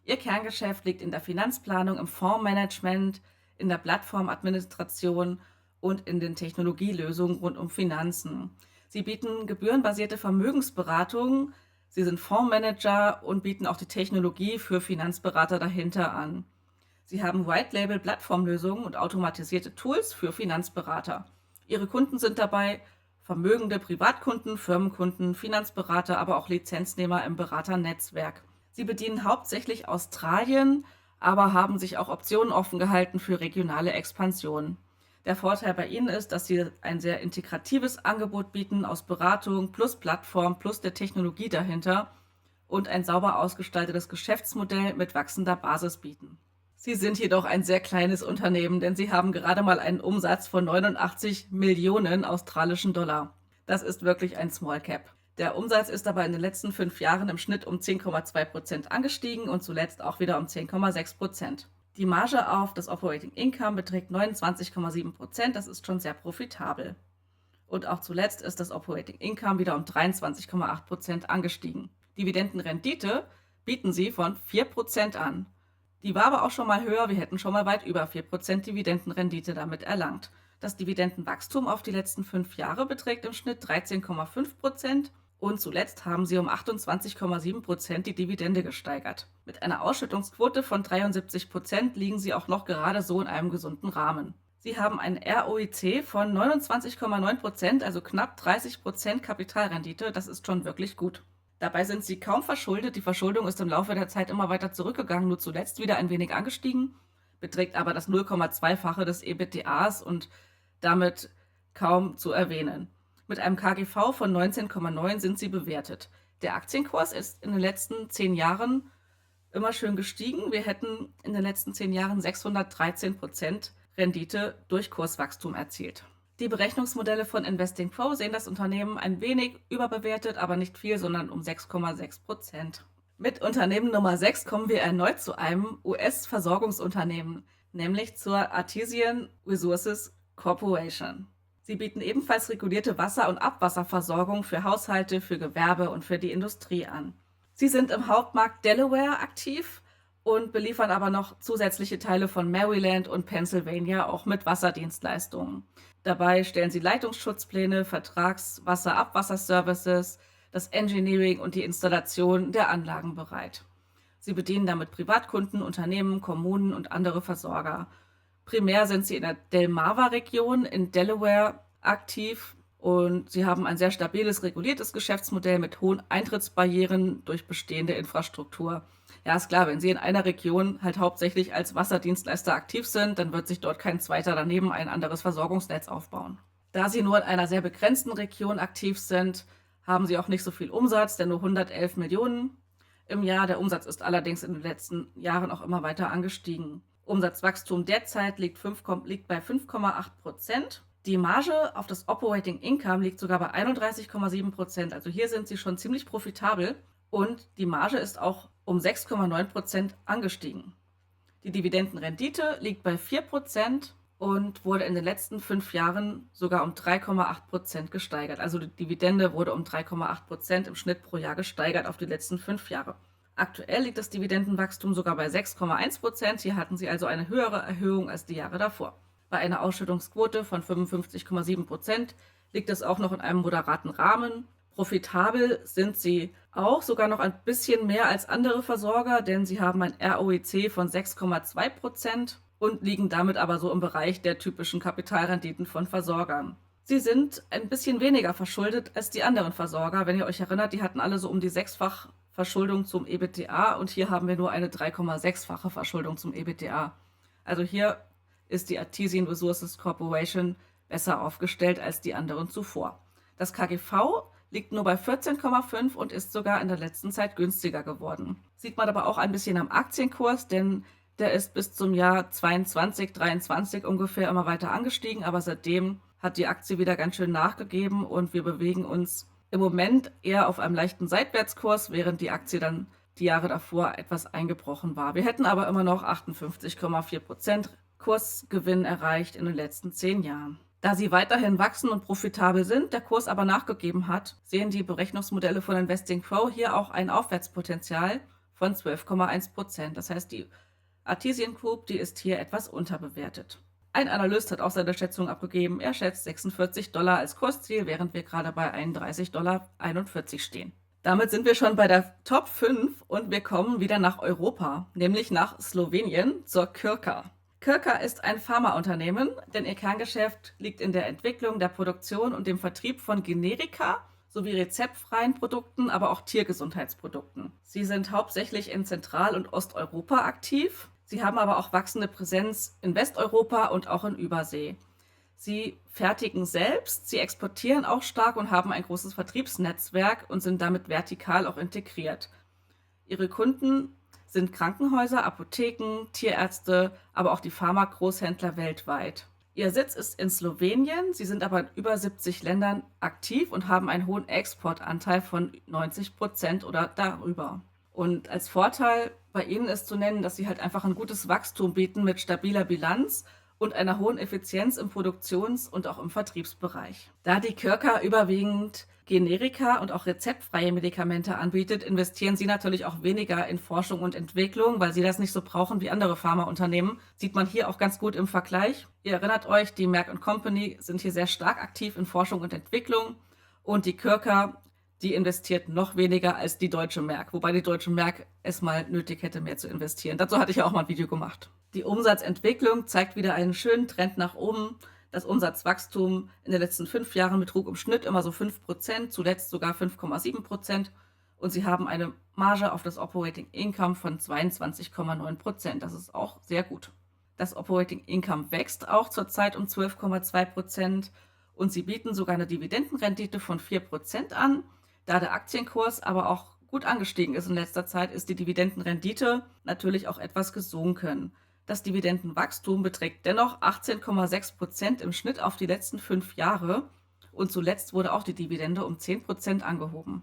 Ihr Kerngeschäft liegt in der Finanzplanung, im Fondsmanagement, in der Plattformadministration und in den Technologielösungen rund um Finanzen. Sie bieten gebührenbasierte Vermögensberatung, sie sind Fondsmanager und bieten auch die Technologie für Finanzberater dahinter an. Sie haben White-Label-Plattformlösungen und automatisierte Tools für Finanzberater. Ihre Kunden sind dabei vermögende Privatkunden, Firmenkunden, Finanzberater, aber auch Lizenznehmer im Beraternetzwerk. Sie bedienen hauptsächlich Australien, aber haben sich auch Optionen offen gehalten für regionale Expansion. Der Vorteil bei ihnen ist, dass sie ein sehr integratives Angebot bieten aus Beratung plus Plattform plus der Technologie dahinter und ein sauber ausgestaltetes Geschäftsmodell mit wachsender Basis bieten. Sie sind jedoch ein sehr kleines Unternehmen, denn sie haben gerade mal einen Umsatz von 89 Millionen australischen Dollar. Das ist wirklich ein Small Cap. Der Umsatz ist aber in den letzten 5 Jahren im Schnitt um 10,2% angestiegen und zuletzt auch wieder um 10,6%. Die Marge auf das Operating Income beträgt 29,7%, das ist schon sehr profitabel. Und auch zuletzt ist das Operating Income wieder um 23,8% angestiegen. Dividendenrendite bieten sie von 4% an. Die war aber auch schon mal höher, wir hätten schon mal weit über 4% Dividendenrendite damit erlangt. Das Dividendenwachstum auf die letzten 5 Jahre beträgt im Schnitt 13,5% und zuletzt haben sie um 28,7% die Dividende gesteigert. Mit einer Ausschüttungsquote von 73% liegen sie auch noch gerade so in einem gesunden Rahmen. Sie haben ein ROIC von 29,9%, also knapp 30% Kapitalrendite, das ist schon wirklich gut. Dabei sind sie kaum verschuldet, die Verschuldung ist im Laufe der Zeit immer weiter zurückgegangen, nur zuletzt wieder ein wenig angestiegen, beträgt aber das 0,2-fache des EBITDAs und damit kaum zu erwähnen. Mit einem KGV von 19,9 sind sie bewertet. Der Aktienkurs ist in den letzten 10 Jahren immer schön gestiegen. Wir hätten in den letzten 10 Jahren 613% Rendite durch Kurswachstum erzielt. Die Berechnungsmodelle von Investing Pro sehen das Unternehmen ein wenig überbewertet, aber nicht viel, sondern um 6,6%. Mit Unternehmen Nummer 6 kommen wir erneut zu einem US-Versorgungsunternehmen, nämlich zur Artesian Resources Corporation. Sie bieten ebenfalls regulierte Wasser- und Abwasserversorgung für Haushalte, für Gewerbe und für die Industrie an. Sie sind im Hauptmarkt Delaware aktiv und beliefern aber noch zusätzliche Teile von Maryland und Pennsylvania auch mit Wasserdienstleistungen. Dabei stellen sie Leitungsschutzpläne, Wasser-Abwasser-Services, das Engineering und die Installation der Anlagen bereit. Sie bedienen damit Privatkunden, Unternehmen, Kommunen und andere Versorger. Primär sind sie in der Delmarva-Region in Delaware aktiv und sie haben ein sehr stabiles, reguliertes Geschäftsmodell mit hohen Eintrittsbarrieren durch bestehende Infrastruktur. Ja, ist klar, wenn Sie in einer Region halt hauptsächlich als Wasserdienstleister aktiv sind, dann wird sich dort kein zweiter daneben ein anderes Versorgungsnetz aufbauen. Da Sie nur in einer sehr begrenzten Region aktiv sind, haben Sie auch nicht so viel Umsatz, denn nur 111 Millionen im Jahr. Der Umsatz ist allerdings in den letzten Jahren auch immer weiter angestiegen. Umsatzwachstum derzeit liegt bei 5,8%. Die Marge auf das Operating Income liegt sogar bei 31,7%. Also hier sind sie schon ziemlich profitabel und die Marge ist auch um 6,9% angestiegen. Die Dividendenrendite liegt bei 4% und wurde in den letzten 5 Jahren sogar um 3,8% gesteigert. Also die Dividende wurde um 3,8% im Schnitt pro Jahr gesteigert auf die letzten 5 Jahre. Aktuell liegt das Dividendenwachstum sogar bei 6,1%. Hier hatten sie also eine höhere Erhöhung als die Jahre davor. Bei einer Ausschüttungsquote von 55,7% liegt es auch noch in einem moderaten Rahmen. Profitabel sind sie auch, sogar noch ein bisschen mehr als andere Versorger, denn sie haben ein ROIC von 6,2% und liegen damit aber so im Bereich der typischen Kapitalrenditen von Versorgern. Sie sind ein bisschen weniger verschuldet als die anderen Versorger. Wenn ihr euch erinnert, die hatten alle so um die 6-fach Verschuldung zum EBITDA und hier haben wir nur eine 3,6-fache Verschuldung zum EBITDA. Also hier ist die Artesian Resources Corporation besser aufgestellt als die anderen zuvor. Das KGV liegt nur bei 14,5 und ist sogar in der letzten Zeit günstiger geworden. Sieht man aber auch ein bisschen am Aktienkurs, denn der ist bis zum Jahr 22, 23 ungefähr immer weiter angestiegen, aber seitdem hat die Aktie wieder ganz schön nachgegeben und wir bewegen uns im Moment eher auf einem leichten Seitwärtskurs, während die Aktie dann die Jahre davor etwas eingebrochen war. Wir hätten aber immer noch 58,4% Kursgewinn erreicht in den letzten 10 Jahren. Da sie weiterhin wachsen und profitabel sind, der Kurs aber nachgegeben hat, sehen die Berechnungsmodelle von Investing Pro hier auch ein Aufwärtspotenzial von 12,1%. Das heißt, die Artesian Group, die ist hier etwas unterbewertet. Ein Analyst hat auch seine Schätzung abgegeben. Er schätzt $46 als Kursziel, während wir gerade bei 31,41 $ stehen. Damit sind wir schon bei der Top 5 und wir kommen wieder nach Europa, nämlich nach Slowenien zur Krka. Krka ist ein Pharmaunternehmen, denn ihr Kerngeschäft liegt in der Entwicklung, der Produktion und dem Vertrieb von Generika sowie rezeptfreien Produkten, aber auch Tiergesundheitsprodukten. Sie sind hauptsächlich in Zentral- und Osteuropa aktiv. Sie haben aber auch wachsende Präsenz in Westeuropa und auch in Übersee. Sie fertigen selbst, sie exportieren auch stark und haben ein großes Vertriebsnetzwerk und sind damit vertikal auch integriert. Ihre Kunden sind Krankenhäuser, Apotheken, Tierärzte, aber auch die Pharmagroßhändler weltweit. Ihr Sitz ist in Slowenien, sie sind aber in über 70 Ländern aktiv und haben einen hohen Exportanteil von 90% oder darüber. Und als Vorteil bei ihnen ist zu nennen, dass sie halt einfach ein gutes Wachstum bieten mit stabiler Bilanz und einer hohen Effizienz im Produktions- und auch im Vertriebsbereich. Da die Krka überwiegend Generika und auch rezeptfreie Medikamente anbietet, investieren sie natürlich auch weniger in Forschung und Entwicklung, weil sie das nicht so brauchen wie andere Pharmaunternehmen. Sieht man hier auch ganz gut im Vergleich. Ihr erinnert euch, die Merck & Company sind hier sehr stark aktiv in Forschung und Entwicklung und die Krka, die investiert noch weniger als die Deutsche Merck, wobei die Deutsche Merck es mal nötig hätte, mehr zu investieren. Dazu hatte ich ja auch mal ein Video gemacht. Die Umsatzentwicklung zeigt wieder einen schönen Trend nach oben. Das Umsatzwachstum in den letzten 5 Jahren betrug im Schnitt immer so 5%, zuletzt sogar 5,7%. Und sie haben eine Marge auf das Operating Income von 22,9%. Das ist auch sehr gut. Das Operating Income wächst auch zurzeit um 12,2% und sie bieten sogar eine Dividendenrendite von 4% an. Da der Aktienkurs aber auch gut angestiegen ist in letzter Zeit, ist die Dividendenrendite natürlich auch etwas gesunken. Das Dividendenwachstum beträgt dennoch 18,6% im Schnitt auf die letzten 5 Jahre und zuletzt wurde auch die Dividende um 10% angehoben.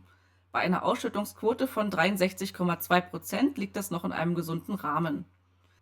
Bei einer Ausschüttungsquote von 63,2% liegt das noch in einem gesunden Rahmen.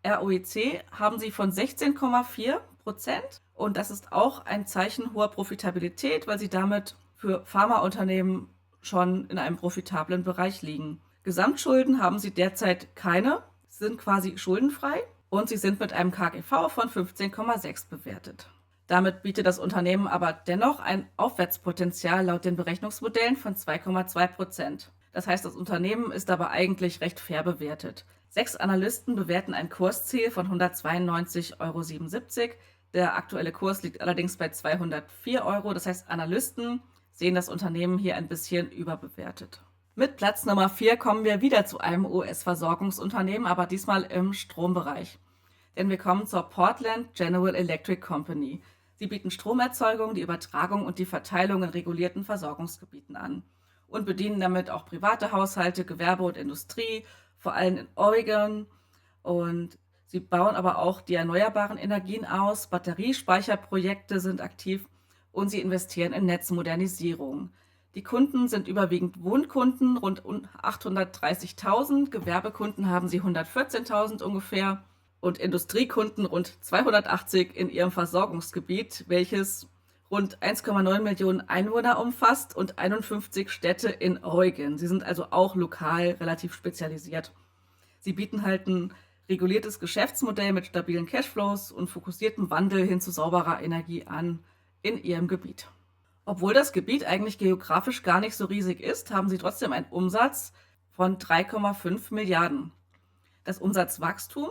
ROIC haben sie von 16,4% 5%. Und das ist auch ein Zeichen hoher Profitabilität, weil sie damit für Pharmaunternehmen schon in einem profitablen Bereich liegen. Gesamtschulden haben sie derzeit keine, sind quasi schuldenfrei und sie sind mit einem KGV von 15,6 bewertet. Damit bietet das Unternehmen aber dennoch ein Aufwärtspotenzial laut den Berechnungsmodellen von 2,2%. Das heißt, das Unternehmen ist aber eigentlich recht fair bewertet. 6 Analysten bewerten ein Kursziel von 192,77 €. Der aktuelle Kurs liegt allerdings bei 204 €. Das heißt, Analysten sehen das Unternehmen hier ein bisschen überbewertet. Mit Platz Nummer 4 kommen wir wieder zu einem US-Versorgungsunternehmen, aber diesmal im Strombereich. Denn wir kommen zur Portland General Electric Company. Sie bieten Stromerzeugung, die Übertragung und die Verteilung in regulierten Versorgungsgebieten an und bedienen damit auch private Haushalte, Gewerbe und Industrie, vor allem in Oregon. Und sie bauen aber auch die erneuerbaren Energien aus, Batteriespeicherprojekte sind aktiv und sie investieren in Netzmodernisierung. Die Kunden sind überwiegend Wohnkunden, rund 830.000, Gewerbekunden haben sie 114.000 ungefähr und Industriekunden rund 280 in ihrem Versorgungsgebiet, welches rund 1,9 Millionen Einwohner umfasst und 51 Städte in Oregon. Sie sind also auch lokal relativ spezialisiert. Sie bieten halt ein reguliertes Geschäftsmodell mit stabilen Cashflows und fokussiertem Wandel hin zu sauberer Energie an in ihrem Gebiet. Obwohl das Gebiet eigentlich geografisch gar nicht so riesig ist, haben sie trotzdem einen Umsatz von 3,5 Milliarden. Das Umsatzwachstum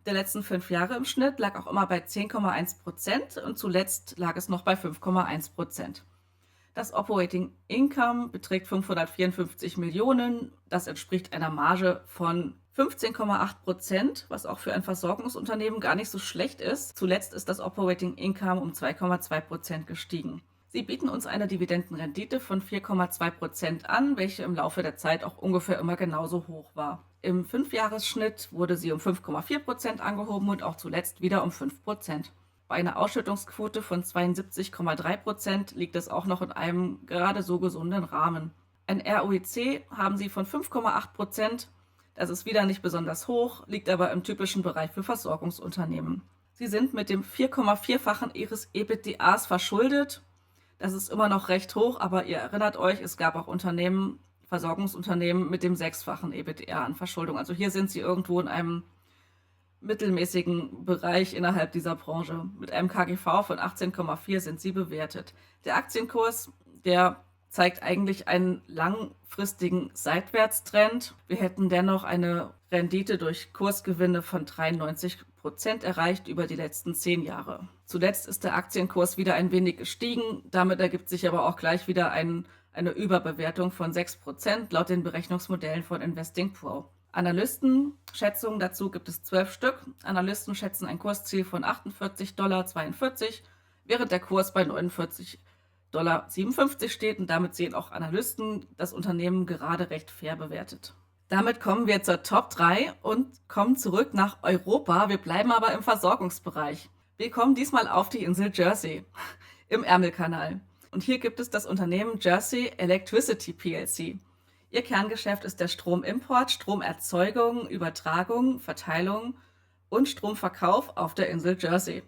der letzten 5 Jahre im Schnitt lag auch immer bei 10,1% und zuletzt lag es noch bei 5,1%. Das Operating Income beträgt 554 Millionen. Das entspricht einer Marge von 15,8%, was auch für ein Versorgungsunternehmen gar nicht so schlecht ist. Zuletzt ist das Operating Income um 2,2% gestiegen. Sie bieten uns eine Dividendenrendite von 4,2% an, welche im Laufe der Zeit auch ungefähr immer genauso hoch war. Im 5-Jahres-Schnitt wurde sie um 5,4% angehoben und auch zuletzt wieder um 5%. Bei einer Ausschüttungsquote von 72,3% liegt es auch noch in einem gerade so gesunden Rahmen. Ein ROIC haben sie von 5,8%. Das ist wieder nicht besonders hoch, liegt aber im typischen Bereich für Versorgungsunternehmen. Sie sind mit dem 4,4-fachen ihres EBITDAs verschuldet. Das ist immer noch recht hoch, aber ihr erinnert euch, es gab auch Unternehmen, Versorgungsunternehmen mit dem 6-fachen EBITDA an Verschuldung. Also hier sind sie irgendwo in einem mittelmäßigen Bereich innerhalb dieser Branche. Mit einem KGV von 18,4 sind sie bewertet. Der Aktienkurs, der zeigt eigentlich einen langfristigen Seitwärtstrend. Wir hätten dennoch eine Rendite durch Kursgewinne von 93% erreicht über die letzten 10 Jahre. Zuletzt ist der Aktienkurs wieder ein wenig gestiegen. Damit ergibt sich aber auch gleich wieder eine Überbewertung von 6% laut den Berechnungsmodellen von Investing Pro. Analystenschätzungen dazu gibt es 12 Stück. Analysten schätzen ein Kursziel von $48,42, während der Kurs bei $49,57 steht. Und damit sehen auch Analysten das Unternehmen gerade recht fair bewertet. Damit kommen wir zur Top 3 und kommen zurück nach Europa. Wir bleiben aber im Versorgungsbereich. Wir kommen diesmal auf die Insel Jersey im Ärmelkanal. Und hier gibt es das Unternehmen Jersey Electricity plc. Ihr Kerngeschäft ist der Stromimport, Stromerzeugung, Übertragung, Verteilung und Stromverkauf auf der Insel Jersey.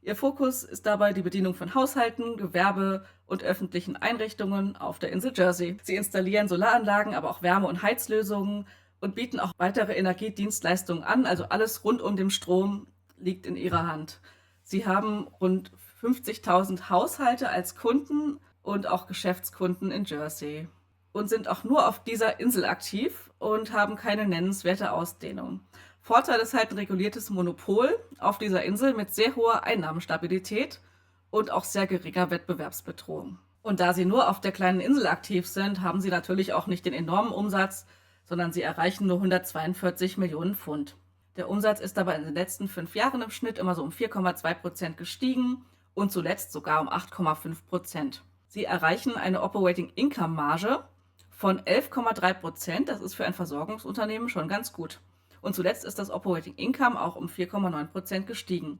Ihr Fokus ist dabei die Bedienung von Haushalten, Gewerbe und öffentlichen Einrichtungen auf der Insel Jersey. Sie installieren Solaranlagen, aber auch Wärme- und Heizlösungen und bieten auch weitere Energiedienstleistungen an. Also alles rund um den Strom liegt in ihrer Hand. Sie haben rund 50.000 Haushalte als Kunden und auch Geschäftskunden in Jersey und sind auch nur auf dieser Insel aktiv und haben keine nennenswerte Ausdehnung. Vorteil ist halt ein reguliertes Monopol auf dieser Insel mit sehr hoher Einnahmenstabilität und auch sehr geringer Wettbewerbsbedrohung. Und da sie nur auf der kleinen Insel aktiv sind, haben sie natürlich auch nicht den enormen Umsatz, sondern sie erreichen nur 142 Millionen Pfund. Der Umsatz ist aber in den letzten 5 Jahren im Schnitt immer so um 4,2% gestiegen und zuletzt sogar um 8,5%. Sie erreichen eine Operating Income Marge von 11,3%. Das ist für ein Versorgungsunternehmen schon ganz gut. Und zuletzt ist das Operating Income auch um 4,9% gestiegen.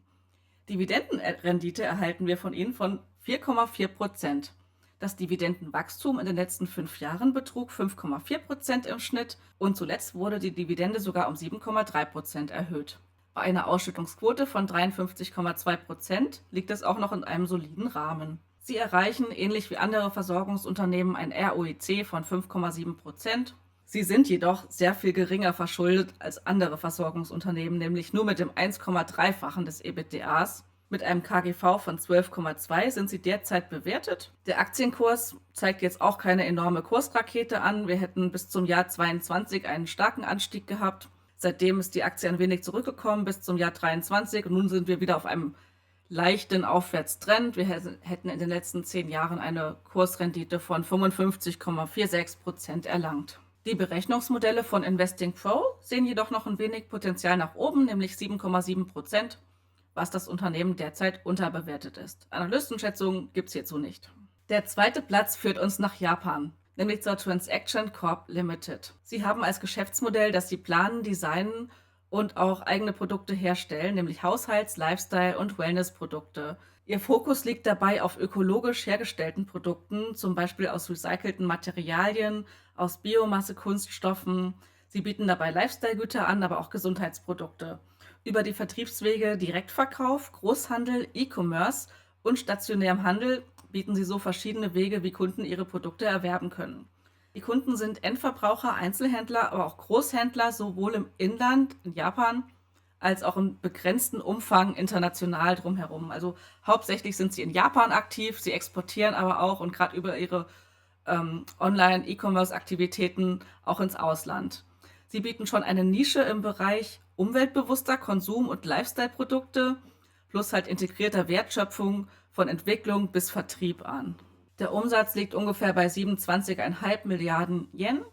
Dividendenrendite erhalten wir von ihnen von 4,4%. Das Dividendenwachstum in den letzten 5 Jahren betrug 5,4% im Schnitt und zuletzt wurde die Dividende sogar um 7,3% erhöht. Bei einer Ausschüttungsquote von 53,2% liegt es auch noch in einem soliden Rahmen. Sie erreichen, ähnlich wie andere Versorgungsunternehmen, ein ROIC von 5,7%. Sie sind jedoch sehr viel geringer verschuldet als andere Versorgungsunternehmen, nämlich nur mit dem 1,3-fachen des EBITDAs. Mit einem KGV von 12,2 sind sie derzeit bewertet. Der Aktienkurs zeigt jetzt auch keine enorme Kursrakete an. Wir hätten bis zum Jahr 2022 einen starken Anstieg gehabt. Seitdem ist die Aktie ein wenig zurückgekommen bis zum Jahr 2023 und nun sind wir wieder auf einem leichten Aufwärtstrend. Wir hätten in den letzten 10 Jahren eine Kursrendite von 55,46% erlangt. Die Berechnungsmodelle von Investing Pro sehen jedoch noch ein wenig Potenzial nach oben, nämlich 7,7%, was das Unternehmen derzeit unterbewertet ist. Analystenschätzungen gibt es hierzu nicht. Der zweite Platz führt uns nach Japan, nämlich zur Transaction Corp Limited. Sie haben als Geschäftsmodell, dass sie planen, designen und auch eigene Produkte herstellen, nämlich Haushalts-, Lifestyle- und Wellness-Produkte. Ihr Fokus liegt dabei auf ökologisch hergestellten Produkten, zum Beispiel aus recycelten Materialien, aus Biomasse, Kunststoffen. Sie bieten dabei Lifestyle-Güter an, aber auch Gesundheitsprodukte. Über die Vertriebswege Direktverkauf, Großhandel, E-Commerce und stationärem Handel bieten sie so verschiedene Wege, wie Kunden ihre Produkte erwerben können. Die Kunden sind Endverbraucher, Einzelhändler, aber auch Großhändler, sowohl im Inland, in Japan, als auch im begrenzten Umfang international drumherum. Also hauptsächlich sind sie in Japan aktiv, sie exportieren aber auch und gerade über ihre Online-E-Commerce-Aktivitäten auch ins Ausland. Sie bieten schon eine Nische im Bereich umweltbewusster Konsum- und Lifestyle-Produkte plus halt integrierter Wertschöpfung von Entwicklung bis Vertrieb an. Der Umsatz liegt ungefähr bei 27,5 Milliarden Yen.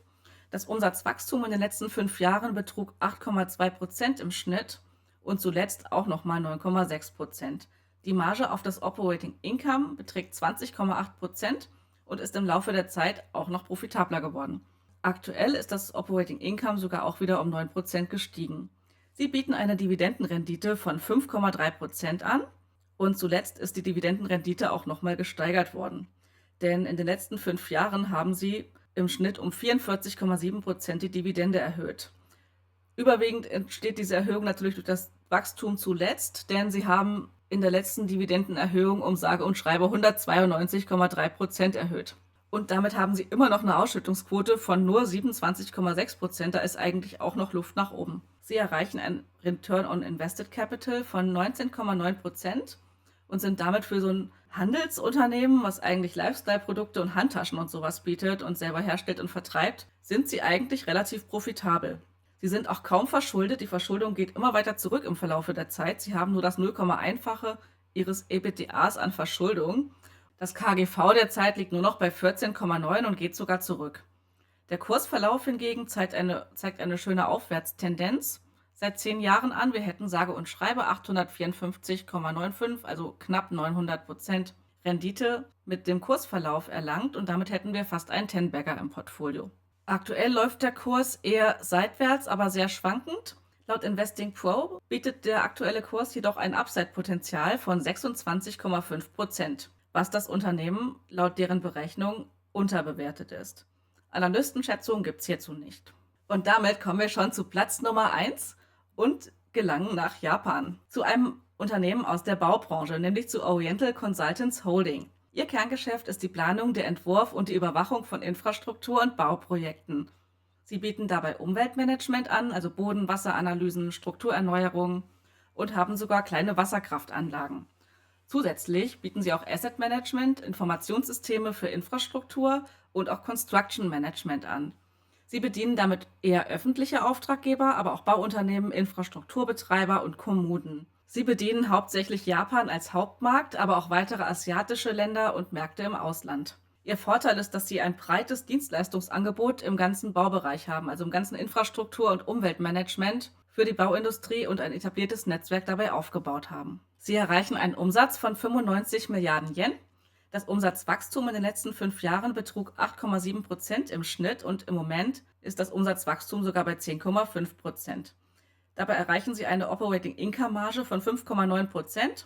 Das Umsatzwachstum in den letzten 5 Jahren betrug 8,2% im Schnitt und zuletzt auch nochmal 9,6%. Die Marge auf das Operating Income beträgt 20,8% und ist im Laufe der Zeit auch noch profitabler geworden. Aktuell ist das Operating Income sogar auch wieder um 9% gestiegen. Sie bieten eine Dividendenrendite von 5,3% an und zuletzt ist die Dividendenrendite auch nochmal gesteigert worden. Denn in den letzten 5 Jahren haben sie im Schnitt um 44,7% die Dividende erhöht. Überwiegend entsteht diese Erhöhung natürlich durch das Wachstum zuletzt, denn sie haben in der letzten Dividendenerhöhung um sage und schreibe 192,3% erhöht. Und damit haben sie immer noch eine Ausschüttungsquote von nur 27,6%. Da ist eigentlich auch noch Luft nach oben. Sie erreichen ein Return on Invested Capital von 19,9% und sind damit für so ein Handelsunternehmen, was eigentlich Lifestyle-Produkte und Handtaschen und sowas bietet und selber herstellt und vertreibt, sind sie eigentlich relativ profitabel. Sie sind auch kaum verschuldet. Die Verschuldung geht immer weiter zurück im Verlauf der Zeit. Sie haben nur das 0,1-fache ihres EBITDAs an Verschuldung. Das KGV derzeit liegt nur noch bei 14,9 und geht sogar zurück. Der Kursverlauf hingegen zeigt eine schöne Aufwärtstendenz. Seit 10 Jahren an, wir hätten sage und schreibe 854,95, also knapp 900% Rendite mit dem Kursverlauf erlangt und damit hätten wir fast einen Ten-Bagger im Portfolio. Aktuell läuft der Kurs eher seitwärts, aber sehr schwankend. Laut Investing Pro bietet der aktuelle Kurs jedoch ein Upside-Potenzial von 26,5%, was das Unternehmen laut deren Berechnung unterbewertet ist. Analystenschätzungen gibt es hierzu nicht. Und damit kommen wir schon zu Platz Nummer 1 und gelangen nach Japan. Zu einem Unternehmen aus der Baubranche, nämlich zu Oriental Consultants Holding. Ihr Kerngeschäft ist die Planung, der Entwurf und die Überwachung von Infrastruktur- und Bauprojekten. Sie bieten dabei Umweltmanagement an, also Boden-, Wasseranalysen, Strukturerneuerung und haben sogar kleine Wasserkraftanlagen. Zusätzlich bieten sie auch Asset Management, Informationssysteme für Infrastruktur und auch Construction Management an. Sie bedienen damit eher öffentliche Auftraggeber, aber auch Bauunternehmen, Infrastrukturbetreiber und Kommunen. Sie bedienen hauptsächlich Japan als Hauptmarkt, aber auch weitere asiatische Länder und Märkte im Ausland. Ihr Vorteil ist, dass sie ein breites Dienstleistungsangebot im ganzen Baubereich haben, also im ganzen Infrastruktur- und Umweltmanagement für die Bauindustrie und ein etabliertes Netzwerk dabei aufgebaut haben. Sie erreichen einen Umsatz von 95 Milliarden Yen. Das Umsatzwachstum in den letzten 5 Jahren betrug 8,7% im Schnitt und im Moment ist das Umsatzwachstum sogar bei 10,5%. Dabei erreichen sie eine Operating-Income-Marge von 5,9%.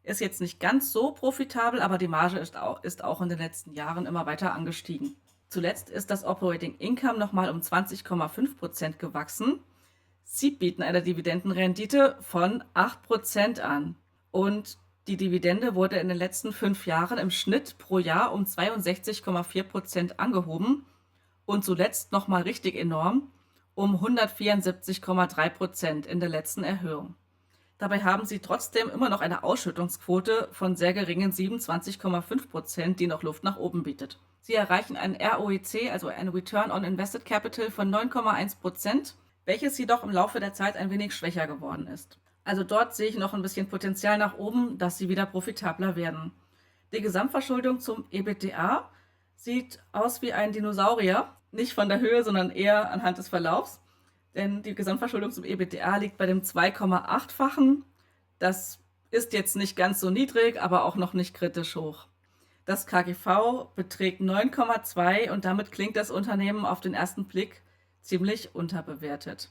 Ist jetzt nicht ganz so profitabel, aber die Marge ist auch in den letzten Jahren immer weiter angestiegen. Zuletzt ist das Operating Income nochmal um 20,5% gewachsen. Sie bieten eine Dividendenrendite von 8% an. Und die Dividende wurde in den letzten 5 Jahren im Schnitt pro Jahr um 62,4% angehoben und zuletzt nochmal richtig enorm um 174,3% in der letzten Erhöhung. Dabei haben sie trotzdem immer noch eine Ausschüttungsquote von sehr geringen 27,5%, die noch Luft nach oben bietet. Sie erreichen einen ROIC, also ein Return on Invested Capital von 9,1%, welches jedoch im Laufe der Zeit ein wenig schwächer geworden ist. Also dort sehe ich noch ein bisschen Potenzial nach oben, dass sie wieder profitabler werden. Die Gesamtverschuldung zum EBITDA sieht aus wie ein Dinosaurier, nicht von der Höhe, sondern eher anhand des Verlaufs. Denn die Gesamtverschuldung zum EBITDA liegt bei dem 2,8-fachen. Das ist jetzt nicht ganz so niedrig, aber auch noch nicht kritisch hoch. Das KGV beträgt 9,2 und damit klingt das Unternehmen auf den ersten Blick ziemlich unterbewertet.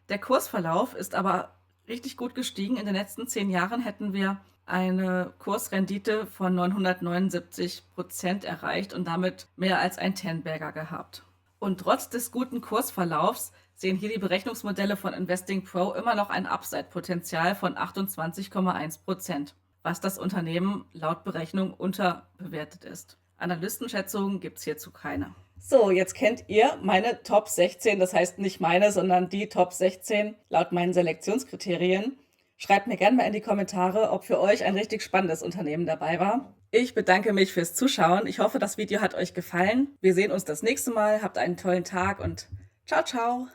Der Kursverlauf ist aber richtig gut gestiegen. In den letzten 10 Jahren hätten wir eine Kursrendite von 979% erreicht und damit mehr als ein Ten-Bagger gehabt. Und trotz des guten Kursverlaufs sehen hier die Berechnungsmodelle von Investing Pro immer noch ein Upside-Potenzial von 28,1%, was das Unternehmen laut Berechnung unterbewertet ist. Analystenschätzungen gibt es hierzu keine. So, jetzt kennt ihr meine Top 16, das heißt nicht meine, sondern die Top 16 laut meinen Selektionskriterien. Schreibt mir gerne mal in die Kommentare, ob für euch ein richtig spannendes Unternehmen dabei war. Ich bedanke mich fürs Zuschauen. Ich hoffe, das Video hat euch gefallen. Wir sehen uns das nächste Mal. Habt einen tollen Tag und ciao, ciao.